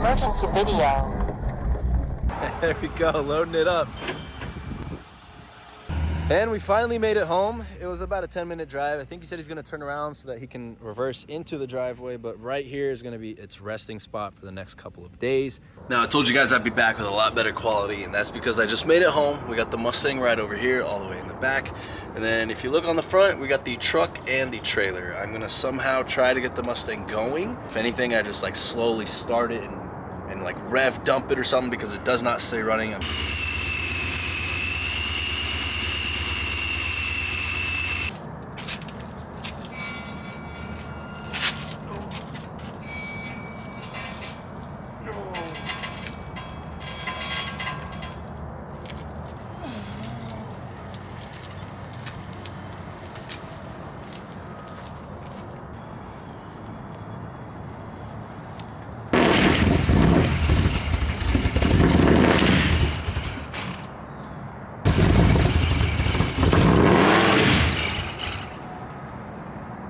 Emergency video. There we go, loading it up. And we finally made it home. It was about a 10-minute drive. I think he said he's gonna turn around so that he can reverse into the driveway, but right here is gonna be its resting spot for the next couple of days. Now, I told you guys I'd be back with a lot better quality, and that's because I just made it home. We got the Mustang right over here, all the way in the back. And then if you look on the front, we got the truck and the trailer. I'm gonna somehow try to get the Mustang going. If anything, I just like slowly start it and like rev dump it or something because it does not stay running.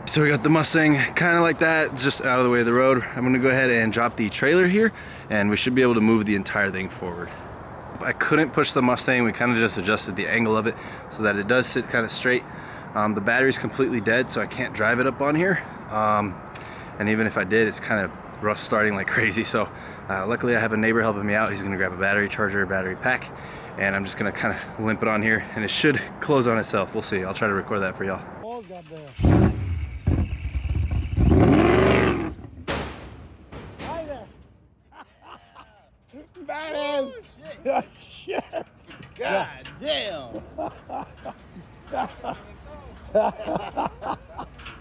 So we got the Mustang kind of like that, just out of the way of the road. I'm gonna go ahead and drop the trailer here, and we should be able to move the entire thing forward. I couldn't push the Mustang. We kind of just adjusted the angle of it so that it does sit kind of straight. The battery's completely dead, so I can't drive it up on here. And even if I did, it's kind of rough starting like crazy. So luckily I have a neighbor helping me out. He's gonna grab a battery charger, battery pack, and I'm just gonna kind of limp it on here, and it should close on itself. We'll see. I'll try to record that for y'all. Oh, shit. God damn.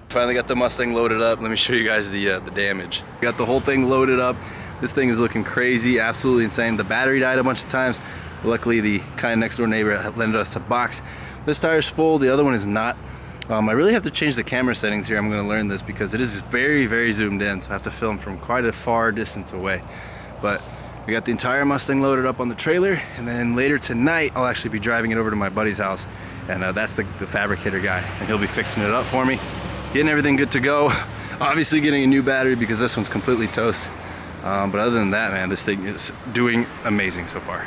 Finally got the Mustang loaded up. Let me show you guys the damage. Got the whole thing loaded up. This thing is looking crazy, absolutely insane. The battery died a bunch of times. Luckily, the kind of next door neighbor lended us a box. This tire's full, the other one is not. I really have to change the camera settings here. I'm gonna learn this because it is very, very zoomed in, so I have to film from quite a far distance away. But we got the entire Mustang loaded up on the trailer, and then later tonight, I'll actually be driving it over to my buddy's house, and that's the fabricator guy, and he'll be fixing it up for me, getting everything good to go. Obviously getting a new battery because this one's completely toast. But other than that, man, this thing is doing amazing so far.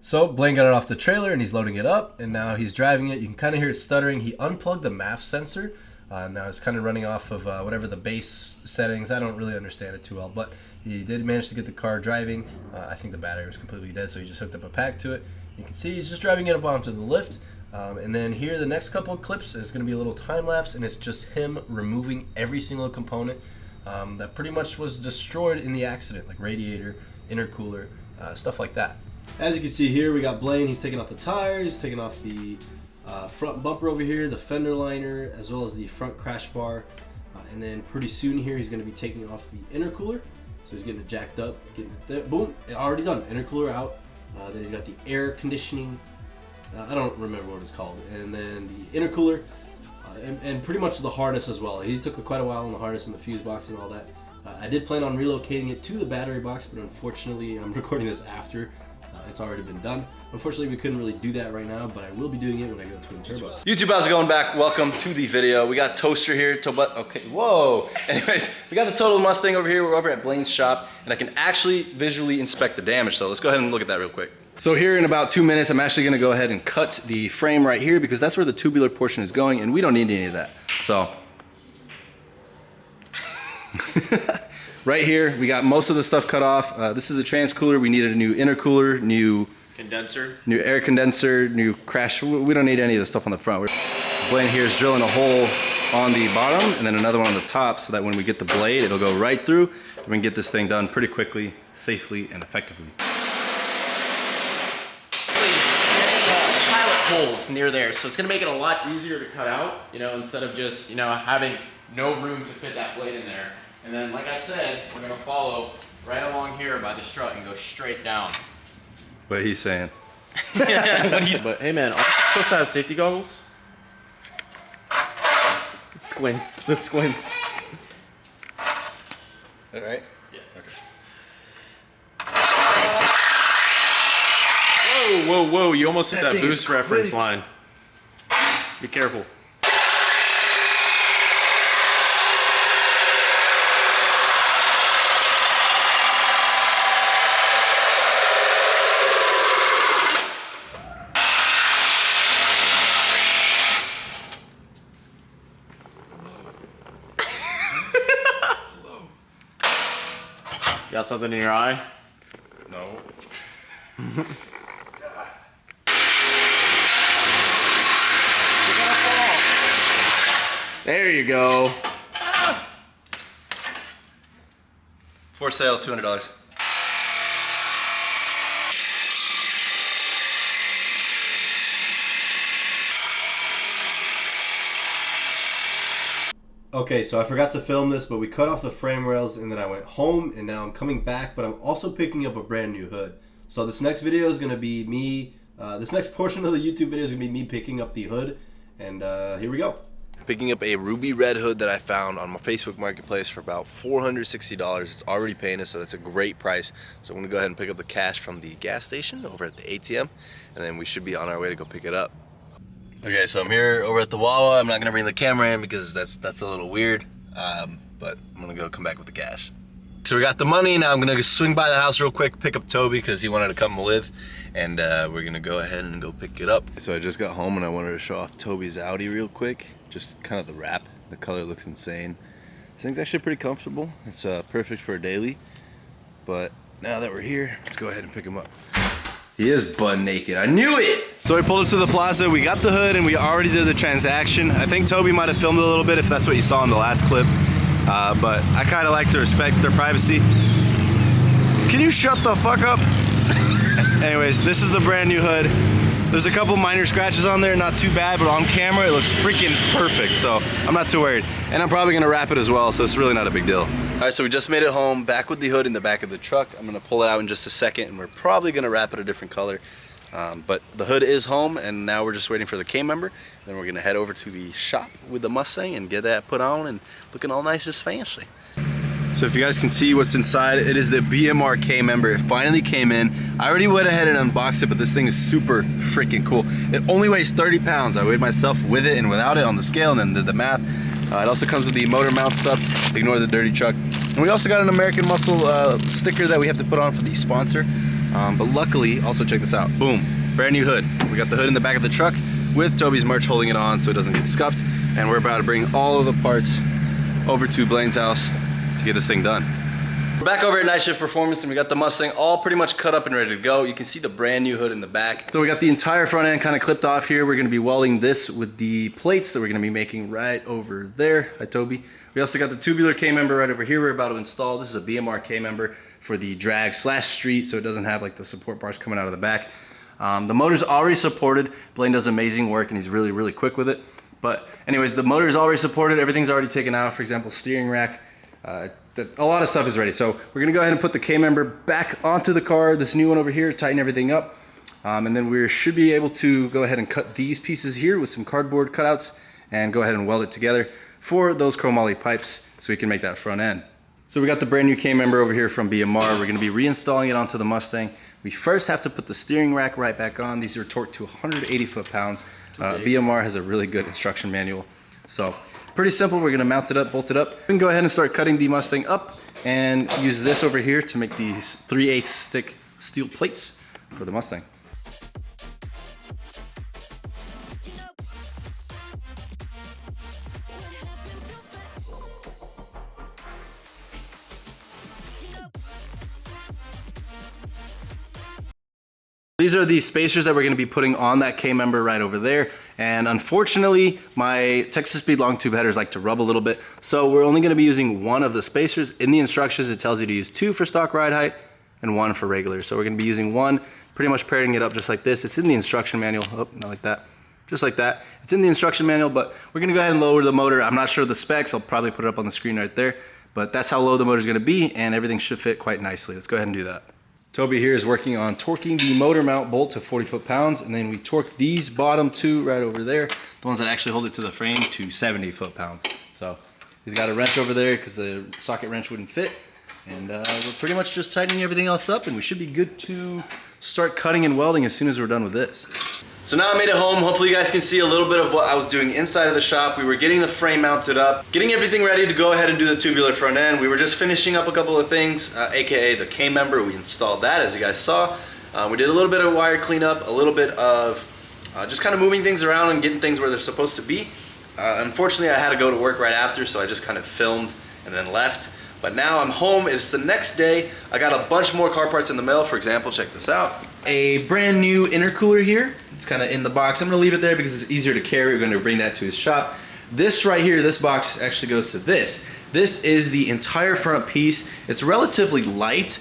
So Blaine got it off the trailer and he's loading it up, and now he's driving it. You can kind of hear it stuttering. He unplugged the MAF sensor. Now it's kind of running off of whatever the base settings. I don't really understand it too well, but he did manage to get the car driving. I think the battery was completely dead, so he just hooked up a pack to it. You can see he's just driving it up onto the lift. And then here, the next couple of clips is going to be a little time lapse, and it's just him removing every single component that pretty much was destroyed in the accident, like radiator, intercooler, stuff like that. As you can see here, we got Blaine. He's taking off the tires, taking off the front bumper over here, the fender liner, as well as the front crash bar. And then pretty soon here, he's going to be taking off the intercooler. So he's getting it jacked up, getting it there. Boom, already done. Intercooler out. Then he's got the air conditioning. I don't remember what it's called. And then the intercooler, and pretty much the harness as well. He took quite a while on the harness and the fuse box and all that. I did plan on relocating it to the battery box, but unfortunately, I'm recording this after it's already been done. Unfortunately, we couldn't really do that right now, but I will be doing it when I go twin turbo. YouTube, how's it going? Back? Welcome to the video. We got Toaster here. Okay, whoa. Anyways, we got the total Mustang over here. We're over at Blaine's shop, and I can actually visually inspect the damage. So let's go ahead and look at that real quick. So here in about 2 minutes, I'm actually gonna go ahead and cut the frame right here because that's where the tubular portion is going, and we don't need any of that. So, right here, we got most of the stuff cut off. This is the transcooler. We needed a new intercooler, new condenser, new air condenser, new crash. We don't need any of the stuff on the front. Blaine here is drilling a hole on the bottom and then another one on the top so that when we get the blade, it'll go right through and we can get this thing done pretty quickly, safely, and effectively. Holes near there, so it's gonna make it a lot easier to cut out, you know, instead of just, you know, having no room to fit that blade in there. And then, like I said, we're gonna follow right along here by the strut and go straight down. What he's saying. But hey man, aren't you supposed to have safety goggles? Squints, the squints. All right? Yeah. Okay. Whoa, whoa, whoa, you almost hit that boost reference line. Be careful. Got something in your eye? No. There you go. For sale, $200. Okay, so I forgot to film this, but we cut off the frame rails and then I went home and now I'm coming back, but I'm also picking up a brand new hood. So this next video is going to be me, this next portion of the YouTube video is going to be me picking up the hood, and here we go. Picking up a ruby red hood that I found on my Facebook Marketplace for about $460. It's already painted, so that's a great price. So I'm going to go ahead and pick up the cash from the gas station over at the ATM, and then we should be on our way to go pick it up. Okay, so I'm here over at the Wawa. I'm not gonna bring the camera in because that's a little weird, but I'm gonna go come back with the cash. So we got the money. Now I'm gonna swing by the house real quick, pick up Toby because he wanted to come with, and we're gonna go ahead and go pick it up. So I just got home and I wanted to show off Toby's Audi real quick. Just kind of the wrap. The color looks insane. This thing's actually pretty comfortable. It's perfect for a daily. But now that we're here, let's go ahead and pick him up. He is butt naked. I knew it! So we pulled up to the plaza, we got the hood, and we already did the transaction. I think Toby might have filmed it a little bit if that's what you saw in the last clip. But I kind of like to respect their privacy. Can you shut the fuck up? Anyways, this is the brand new hood. There's a couple minor scratches on there, not too bad, but on camera it looks freaking perfect, so I'm not too worried. And I'm probably gonna wrap it as well, so it's really not a big deal. All right, so we just made it home, back with the hood in the back of the truck. I'm gonna pull it out in just a second, and we're probably gonna wrap it a different color. But the hood is home, and now we're just waiting for the K-member. Then we're gonna head over to the shop with the Mustang and get that put on and looking all nice, just fancy. So if you guys can see what's inside, it is the BMR K-member. It finally came in. I already went ahead and unboxed it, but this thing is super freaking cool. It only weighs 30 pounds. I weighed myself with it and without it on the scale and then did the math. It also comes with the motor mount stuff. Ignore the dirty truck. And we also got an American Muscle sticker that we have to put on for the sponsor. But luckily, also check this out. Boom, brand new hood. We got the hood in the back of the truck with Toby's merch holding it on so it doesn't get scuffed. And we're about to bring all of the parts over to Blaine's house to get this thing done. We're back over at Night Shift Performance and we got the Mustang all pretty much cut up and ready to go. You can see the brand new hood in the back. So we got the entire front end kind of clipped off here. We're gonna be welding this with the plates that we're gonna be making right over there. Hi, Toby. We also got the Tubular K-member right over here we're about to install. This is a BMR K-member for the drag / street, so it doesn't have like the support bars coming out of the back. The motor's already supported. Blaine does amazing work and he's really, really quick with it. But anyways, the motor is already supported. Everything's already taken out. For example, steering rack. A lot of stuff is ready. So we're gonna go ahead and put the K-member back onto the car, this new one over here, tighten everything up. And then we should be able to go ahead and cut these pieces here with some cardboard cutouts and go ahead and weld it together for those chromoly pipes so we can make that front end. So we got the brand new K-member over here from BMR. We're gonna be reinstalling it onto the Mustang. We first have to put the steering rack right back on. These are torqued to 180 foot-pounds. BMR has a really good instruction manual. So pretty simple. We're gonna mount it up, bolt it up. We can go ahead and start cutting the Mustang up and use this over here to make these 3/8 thick steel plates for the Mustang. These are the spacers that we're gonna be putting on that K-member right over there. And unfortunately, my Texas Speed long tube headers like to rub a little bit. So we're only gonna be using one of the spacers. In the instructions, it tells you to use 2 for stock ride height and 1 for regular. So we're gonna be using 1, pretty much pairing it up just like this. It's in the instruction manual. Oh, not like that. Just like that. It's in the instruction manual, but we're gonna go ahead and lower the motor. I'm not sure of the specs. I'll probably put it up on the screen right there. But that's how low the motor is gonna be, and everything should fit quite nicely. Let's go ahead and do that. Toby here is working on torquing the motor mount bolt to 40 foot-pounds, and then we torque these bottom 2 right over there, the ones that actually hold it to the frame, to 70 foot-pounds. So he's got a wrench over there because the socket wrench wouldn't fit, and we're pretty much just tightening everything else up, and we should be good to start cutting and welding as soon as we're done with this. So now I made it home. Hopefully you guys can see a little bit of what I was doing inside of the shop. We were getting the frame mounted up, getting everything ready to go ahead and do the tubular front end. We were just finishing up a couple of things, AKA the K-member. We installed that, as you guys saw. We did a little bit of wire cleanup, a little bit of just kind of moving things around and getting things where they're supposed to be. Unfortunately, I had to go to work right after, so I just kind of filmed and then left. But now I'm home, it's the next day. I got a bunch more car parts in the mail. For example, check this out. A brand new intercooler here. It's kind of in the box. I'm gonna leave it there because it's easier to carry. We're gonna bring that to his shop. This right here, this box actually goes to this. This is the entire front piece. It's relatively light,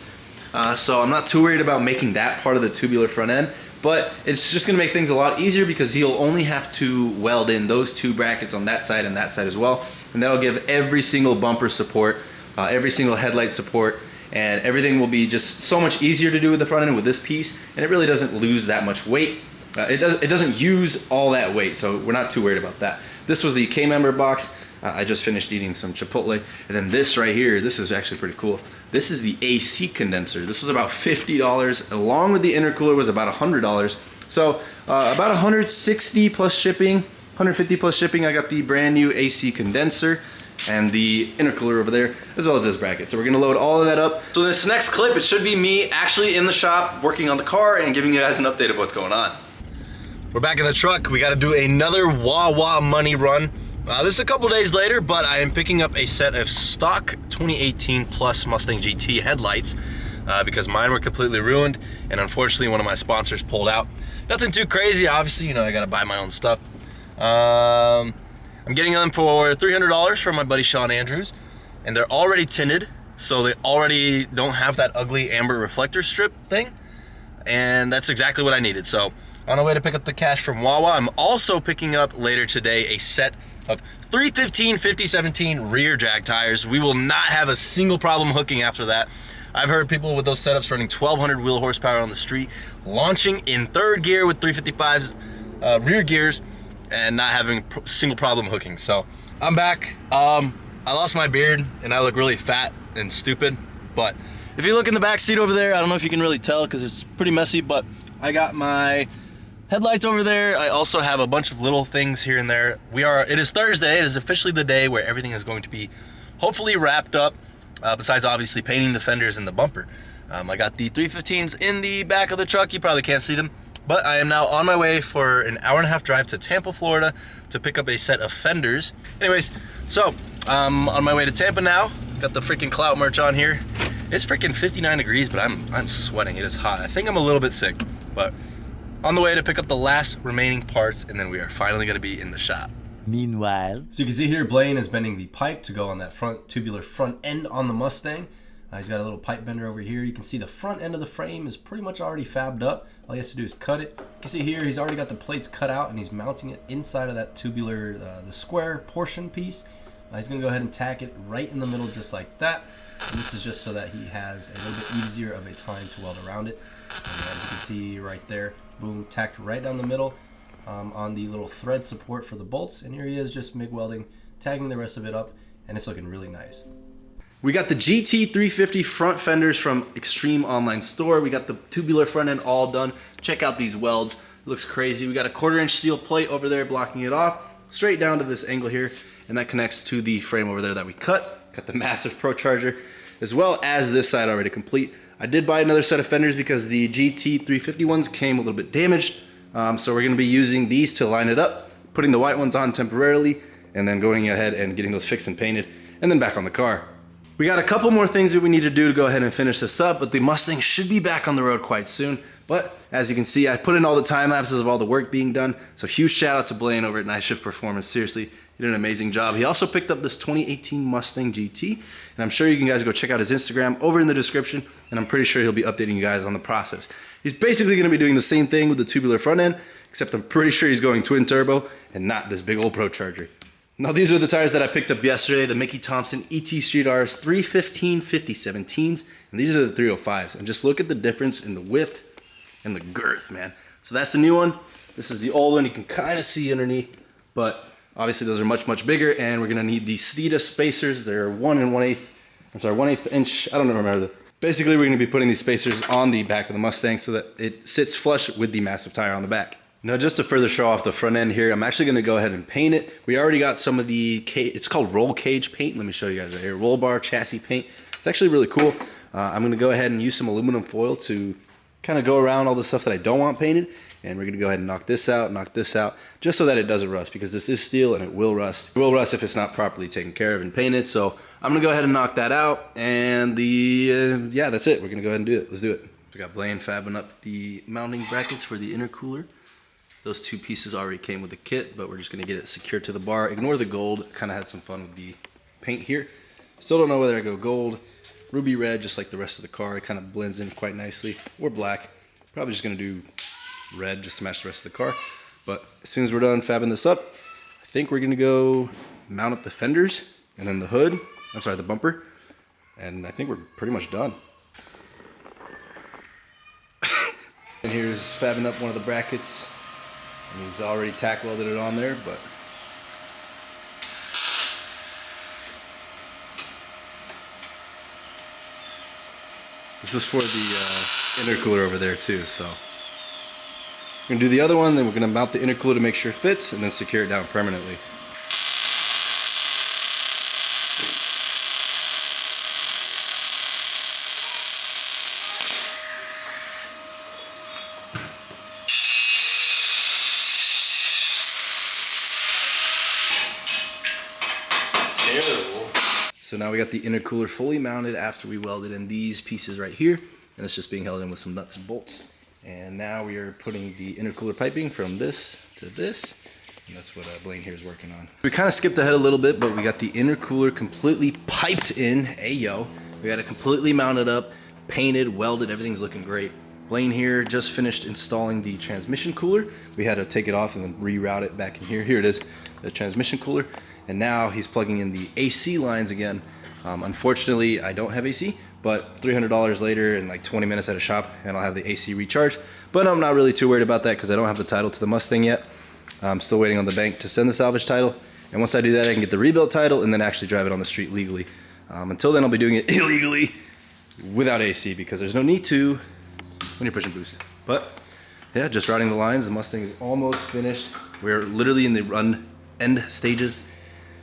so I'm not too worried about making that part of the tubular front end, but it's just gonna make things a lot easier because he'll only have to weld in those two brackets on that side and that side as well. And that'll give every single bumper support, every single headlight support, and everything will be just so much easier to do with the front end with this piece, and it really doesn't lose that much weight. It doesn't use all that weight, so we're not too worried about that. This was the K-Member box. I just finished eating some Chipotle. And then this right here, this is actually pretty cool. This is the AC condenser. This was about $50, along with the intercooler was about $100. So about 160 plus shipping, 150 plus shipping. I got the brand new AC condenser and the intercooler over there, as well as this bracket. So we're gonna load all of that up. So this next clip, it should be me actually in the shop working on the car and giving you guys an update of what's going on. We're back in the truck. We gotta do another Wawa money run. This is a couple days later, but I am picking up a set of stock 2018 plus Mustang GT headlights because mine were completely ruined, and unfortunately one of my sponsors pulled out. Nothing too crazy, obviously, you know, I gotta buy my own stuff. I'm getting them for $300 from my buddy Sean Andrews, and they're already tinted, so they already don't have that ugly amber reflector strip thing, and that's exactly what I needed. So on our way to pick up the cash from Wawa, I'm also picking up later today a set of 315 5017 rear drag tires. We will not have a single problem hooking after that. I've heard people with those setups running 1200 wheel horsepower on the street, launching in third gear with 355's rear gears, and not having a single problem hooking. So I'm back. I lost my beard and I look really fat and stupid, but if you look in the back seat over there, I don't know if you can really tell because it's pretty messy, but I got my headlights over there. I also have a bunch of little things here and there. It is Thursday. It is officially the day where everything is going to be hopefully wrapped up, besides obviously painting the fenders and the bumper. I got the 315s in the back of the truck. You probably can't see them, but I am now on my way for an hour-and-a-half drive to Tampa, Florida to pick up a set of fenders. Anyways, so I'm on my way to Tampa now. Got the freaking Clout merch on here. It's freaking 59 degrees, but I'm sweating. It is hot. I think I'm a little bit sick, but on the way to pick up the last remaining parts, and then we are finally going to be in the shop. Meanwhile, so you can see here Blaine is bending the pipe to go on that front tubular front end on the Mustang. He's got a little pipe bender over here. You can see the front end of the frame is pretty much already fabbed up. All he has to do is cut it. You can see here he's already got the plates cut out and he's mounting it inside of that tubular, the square portion piece. He's going to go ahead and tack it right in the middle just like that. And this is just so that he has a little bit easier of a time to weld around it. And as you can see right there, boom, tacked right down the middle on the little thread support for the bolts. And here he is just MIG welding, tagging the rest of it up, and it's looking really nice. We got the GT 350 front fenders from Extreme Online Store. We got the tubular front end all done. Check out these welds. It looks crazy. We got a 1/4-inch steel plate over there blocking it off, straight down to this angle here, and that connects to the frame over there that we cut. Got the massive Procharger, as well as this side already complete. I did buy another set of fenders because the GT 350 ones came a little bit damaged. So we're gonna be using these to line it up, putting the white ones on temporarily, and then going ahead and getting those fixed and painted, and then back on the car. We got a couple more things that we need to do to go ahead and finish this up, but the Mustang should be back on the road quite soon. But as you can see, I put in all the time lapses of all the work being done. So huge shout out to Blaine over at Night Shift Performance. Seriously, he did an amazing job. He also picked up this 2018 Mustang GT, and I'm sure you can guys go check out his Instagram over in the description, and I'm pretty sure he'll be updating you guys on the process. He's basically gonna be doing the same thing with the tubular front end, except I'm pretty sure he's going twin turbo and not this big old Procharger. Now these are the tires that I picked up yesterday, the Mickey Thompson ET Street R's 315 5017s, and these are the 305s. And just look at the difference in the width and the girth, man. So that's the new one. This is the old one. You can kind of see underneath, but obviously those are much, much bigger, and we're gonna need these Steeda spacers. They're 1/8 inch, I don't remember. Basically, we're gonna be putting these spacers on the back of the Mustang so that it sits flush with the massive tire on the back. Now, just to further show off the front end here, I'm actually gonna go ahead and paint it. We already got some of the, it's called roll cage paint. Let me show you guys right here. Roll bar chassis paint. It's actually really cool. I'm gonna go ahead and use some aluminum foil to kind of go around all the stuff that I don't want painted, and we're gonna go ahead and knock this out, just so that it doesn't rust, because this is steel and it will rust. It will rust if it's not properly taken care of and painted. So I'm gonna go ahead and knock that out, and yeah, that's it. We're gonna go ahead and do it. Let's do it. We got Blaine fabbing up the mounting brackets for the intercooler. Those two pieces already came with the kit, but we're just gonna get it secured to the bar. Ignore the gold. Kind of had some fun with the paint here. Still don't know whether I go gold, ruby red, just like the rest of the car. It kind of blends in quite nicely, or black. Probably just gonna do red just to match the rest of the car. But as soon as we're done fabbing this up, I think we're gonna go mount up the fenders and then the hood. I'm sorry, the bumper. And I think we're pretty much done. And here's fabbing up one of the brackets. And he's already tack welded it on there, but this is for the intercooler over there too. So we're gonna do the other one, then we're gonna mount the intercooler to make sure it fits, and then secure it down permanently. So now we got the intercooler fully mounted after we welded in these pieces right here, and it's just being held in with some nuts and bolts. And now we are putting the intercooler piping from this to this, and that's what Blaine here is working on. We kind of skipped ahead a little bit, but we got the intercooler completely piped in. Hey yo, we got it completely mounted up, painted, welded, everything's looking great. Blaine here just finished installing the transmission cooler. We had to take it off and then reroute it back in here. Here it is, the transmission cooler. And now he's plugging in the AC lines again. Unfortunately, I don't have AC, but $300 later in like 20 minutes at a shop, and I'll have the AC recharged. But I'm not really too worried about that because I don't have the title to the Mustang yet. I'm still waiting on the bank to send the salvage title. And once I do that, I can get the rebuilt title and then actually drive it on the street legally. Until then, I'll be doing it illegally without AC because there's no need to when you're pushing boost. But yeah, just routing the lines. The Mustang is almost finished. We're literally in the run end stages,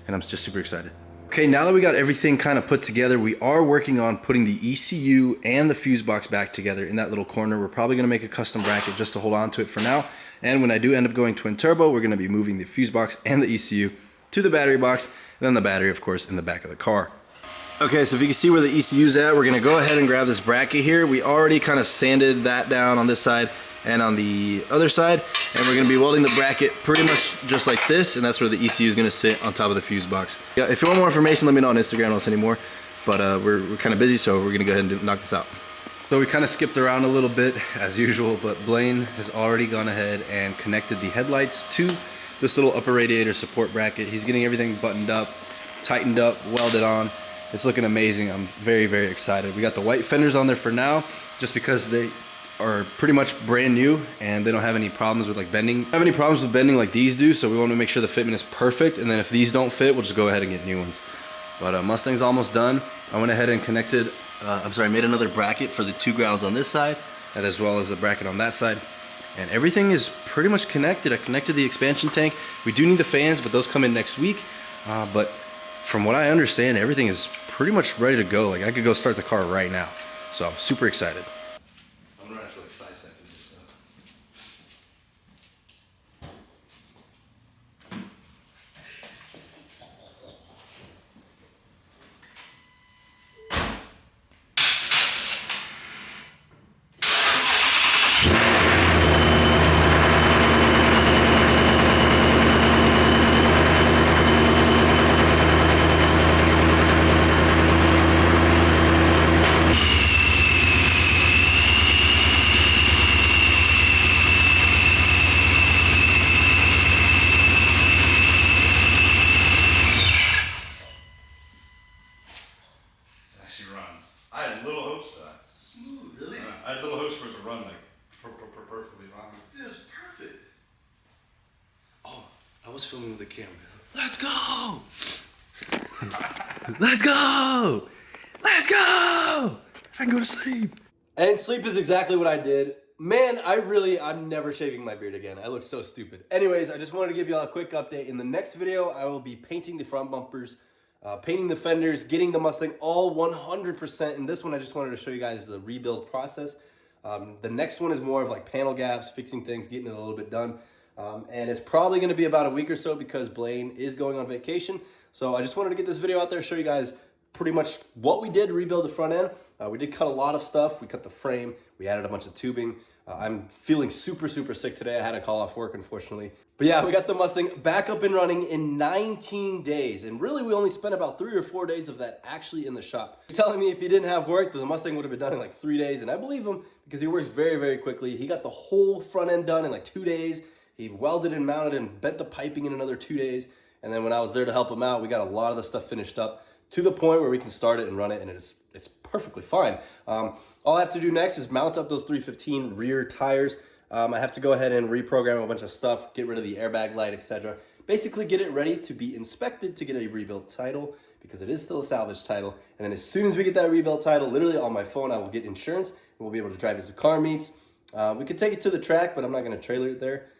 and I'm just super excited. Okay, now that we got everything kind of put together, we are working on putting the ECU and the fuse box back together in that little corner. We're probably gonna make a custom bracket just to hold on to it for now. And when I do end up going twin turbo, we're gonna be moving the fuse box and the ECU to the battery box, and then the battery, of course, in the back of the car. Okay, so if you can see where the ECU's at, we're gonna go ahead and grab this bracket here. We already kind of sanded that down on this side and on the other side, and we're gonna be welding the bracket pretty much just like this, and that's where the ECU is gonna sit on top of the fuse box. Yeah, if you want more information, let me know on Instagram, I'll send you more, but we're kind of busy, so we're gonna go ahead and knock this out. So we kind of skipped around a little bit as usual, but Blaine has already gone ahead and connected the headlights to this little upper radiator support bracket. He's getting everything buttoned up, tightened up, welded on. It's looking amazing. I'm very, very excited. We got the white fenders on there for now, just because they are pretty much brand new and they don't have any problems with like bending. Don't have any problems with bending like these do, so we want to make sure the fitment is perfect, and then if these don't fit, we'll just go ahead and get new ones. But Mustang's almost done. I went ahead and connected, made another bracket for the 2 grounds on this side, and as well as a bracket on that side. And everything is pretty much connected. I connected the expansion tank. We do need the fans, but those come in next week. But from what I understand, everything is pretty much ready to go. Like I could go start the car right now. So I'm super excited. I'm gonna run for like 5 seconds or so. I had little hopes for that. Smooth, really? I had little hopes for it to run like perfectly fine. Dude, it's perfect. Oh, I was filming with the camera. Let's go! Let's go! Let's go! I can go to sleep. And sleep is exactly what I did. Man, I'm never shaving my beard again. I look so stupid. Anyways, I just wanted to give you all a quick update. In the next video, I will be painting the front bumpers, painting the fenders, getting the Mustang all 100%. In this one, I just wanted to show you guys the rebuild process. The next one is more of like panel gaps, fixing things, getting it a little bit done. And it's probably going to be about a week or so because Blaine is going on vacation. So I just wanted to get this video out there, show you guys pretty much what we did to rebuild the front end. We did cut a lot of stuff. We cut the frame. We added a bunch of tubing. I'm feeling super sick today. I had to call off work, unfortunately. But yeah, we got the Mustang back up and running in 19 days. And really, we only spent about 3 or 4 days of that actually in the shop. He's telling me if he didn't have work, the Mustang would have been done in like 3 days. And I believe him because he works very quickly. He got the whole front end done in like 2 days. He welded and mounted and bent the piping in another 2 days. And then when I was there to help him out, we got a lot of the stuff finished up to the point where we can start it and run it, and it's perfectly fine. All I have to do next is mount up those 315 rear tires. I have to go ahead and reprogram a bunch of stuff, get rid of the airbag light, etc. Basically get it ready to be inspected to get a rebuilt title, because it is still a salvage title. And then as soon as we get that rebuilt title, literally on my phone, I will get insurance, and we'll be able to drive it to car meets. We could take it to the track, but I'm not going to trailer it there.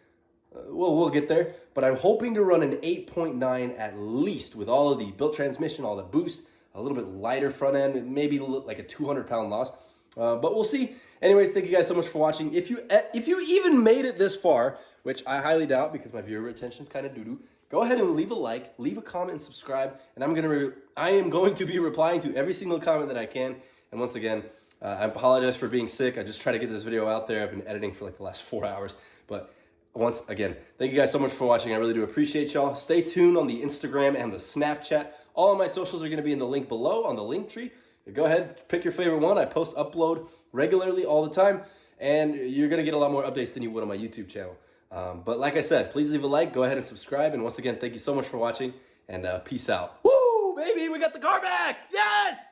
We'll get there, but I'm hoping to run an 8.9 at least with all of the built transmission, all the boost, a little bit lighter front end, maybe like a 200-pound loss, but we'll see. Anyways, thank you guys so much for watching. If you even made it this far, which I highly doubt because my viewer retention is kind of doo-doo, go ahead and leave a like, leave a comment, and subscribe, and I am going to be replying to every single comment that I can. And once again, I apologize for being sick. I just try to get this video out there. I've been editing for like the last 4 hours, but once again, thank you guys so much for watching. I really do appreciate y'all. Stay tuned on the Instagram and the Snapchat. All of my socials are going to be in the link below on the link tree. Go ahead, pick your favorite one. I upload regularly all the time, and you're going to get a lot more updates than you would on my YouTube channel. But like I said, please leave a like, go ahead and subscribe. And once again, thank you so much for watching, and peace out. Woo, baby, we got the car back. Yes!